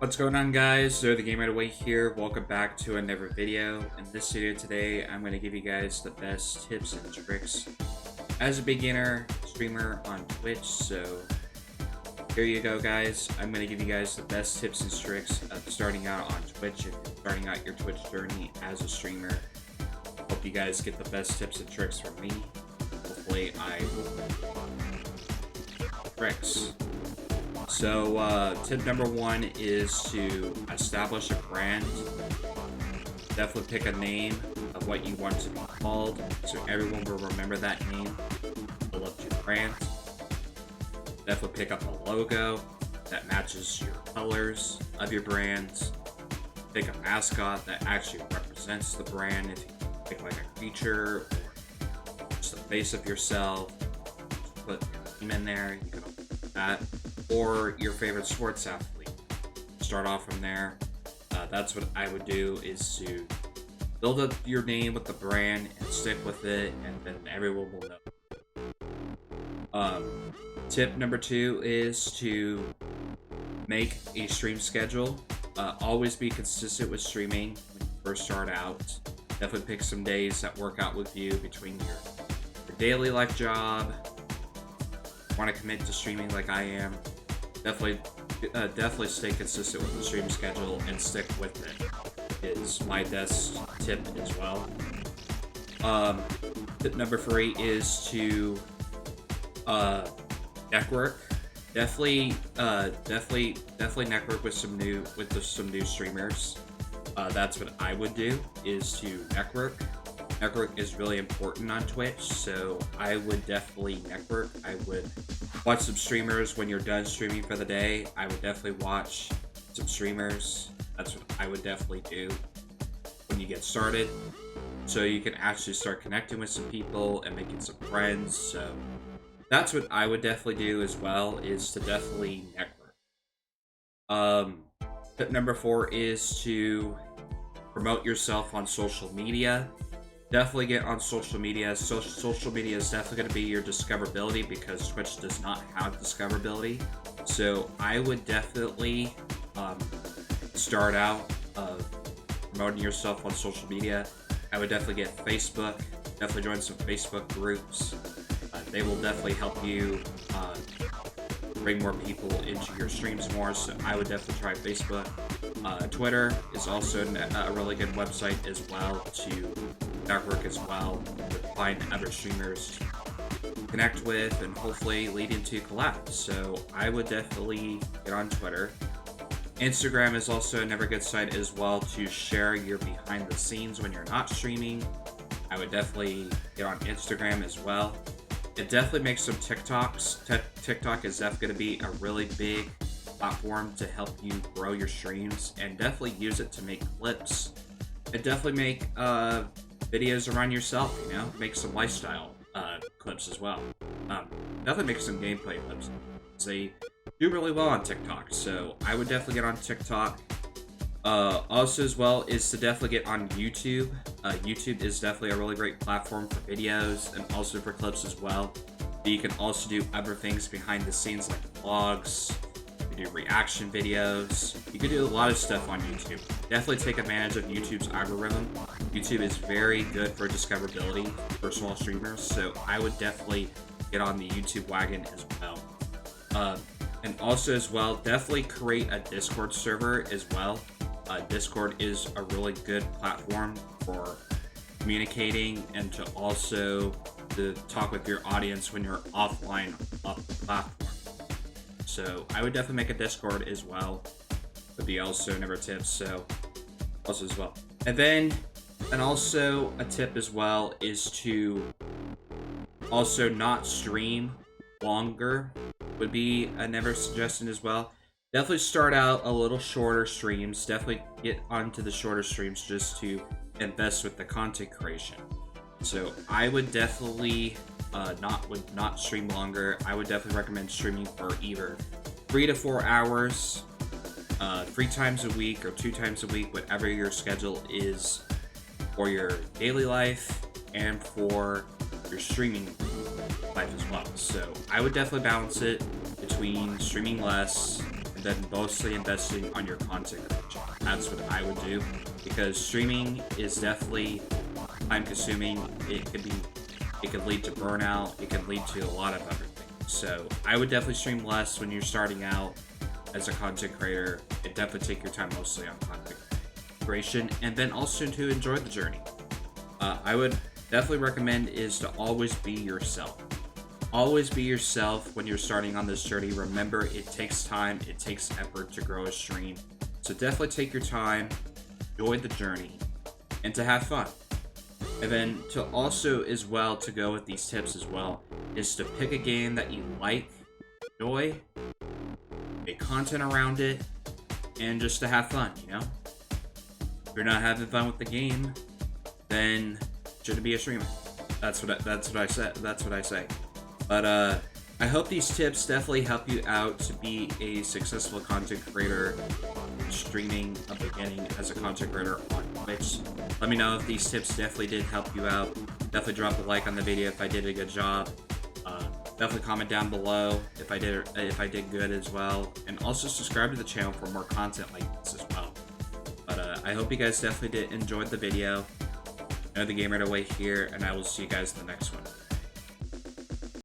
What's going on, guys? So the Game Right Away here. Welcome back to another video. In this video today, I'm going to give you guys the best tips and tricks as a beginner streamer on Twitch. So here you go, guys. I'm going to give you guys the best tips and tricks of starting out on Twitch. If you're starting out your Twitch journey as a streamer, hope you guys get the best tips and tricks from me. Hopefully I will tricks. So tip number one is to establish a brand. Definitely pick a name of what you want to be called so everyone will remember that name. Build up your brand. Definitely pick up a logo that matches your colors of your brand. Pick a mascot that actually represents the brand. If you pick like a creature or just the face of yourself, just put your name in there. You can do that. Or your favorite sports athlete. Start off from there. That's what I would do, is to build up your name with the brand and stick with it, and then everyone will know. Tip number two is to make a stream schedule. Always be consistent with streaming when you first start out. Definitely pick some days that work out with you between your daily life job. Want to commit to streaming like I am. Definitely stay consistent with the stream schedule and stick with it is my best tip as well. Tip number three is to network. Definitely network with some new streamers. That's what I would do, is to network. Network is really important on Twitch, so I would definitely network. I would watch some streamers when you're done streaming for the day. I would definitely watch some streamers. That's what I would definitely do when you get started, so you can actually start connecting with some people and making some friends. So that's what I would definitely do as well, is to definitely network. Tip number four is to promote yourself on social media. Definitely get on social media. Social media is definitely going to be your discoverability, because Twitch does not have discoverability. So I would definitely start out promoting yourself on social media. I would definitely get Facebook. Definitely join some Facebook groups. They will definitely help you bring more people into your streams more. So I would definitely try Facebook. Twitter is also a really good website as well to network as well, to find other streamers to connect with and hopefully lead into collabs. So I would definitely get on Twitter. Instagram is also another good site as well to share your behind the scenes when you're not streaming. I would definitely get on Instagram as well. It definitely makes some TikToks. TikTok is definitely going to be a really big platform to help you grow your streams, and definitely use it to make clips and definitely make videos around yourself, make some lifestyle clips as well. Definitely make some gameplay clips. They do really well on TikTok, so I would definitely get on TikTok. Also as well is to definitely get on YouTube. YouTube is definitely a really great platform for videos and also for clips as well. But you can also do other things behind the scenes like vlogs. You can do reaction videos. You can do a lot of stuff on YouTube. Definitely take advantage of YouTube's algorithm. YouTube is very good for discoverability for small streamers, so I would definitely get on the YouTube wagon as well. And also as well, definitely create a Discord server as well. Discord is a really good platform for communicating and to also to talk with your audience when you're offline off the platform. So I would definitely make a Discord as well. Would be also another tip. So also as well, and also a tip as well is to also not stream longer. Would be another suggestion as well. Definitely start out a little shorter streams. Definitely get onto the shorter streams just to invest with the content creation. So I would definitely not stream longer. I would definitely recommend streaming for either 3 to 4 hours, 3 times a week or 2 times a week, whatever your schedule is for your daily life and for your streaming life as well. So I would definitely balance it between streaming less and and then mostly investing on your content creation. That's what I would do, because streaming is definitely time consuming. It could lead to burnout. It could lead to a lot of other things. So I would definitely stream less when you're starting out as a content creator, and definitely take your time mostly on content creation, and then also to enjoy the journey. I would definitely recommend is to always be yourself. Always be yourself when you're starting on this journey. Remember, it takes time, it takes effort to grow a stream. So definitely take your time, enjoy the journey, and to have fun. And then to also, as well, to go with these tips as well, is to pick a game that you like, enjoy, make content around it, and just to have fun, you know? If you're not having fun with the game, then shouldn't be a streamer. That's what I say. But I hope these tips definitely help you out to be a successful content creator, streaming a beginning as a content creator on Twitch. Let me know if these tips definitely did help you out. Definitely drop a like on the video if I did a good job. Definitely comment down below if I did good as well, and also subscribe to the channel for more content like this as well. But I hope you guys definitely did enjoy the video. I know the Gamer Away here, and I will see you guys in the next one.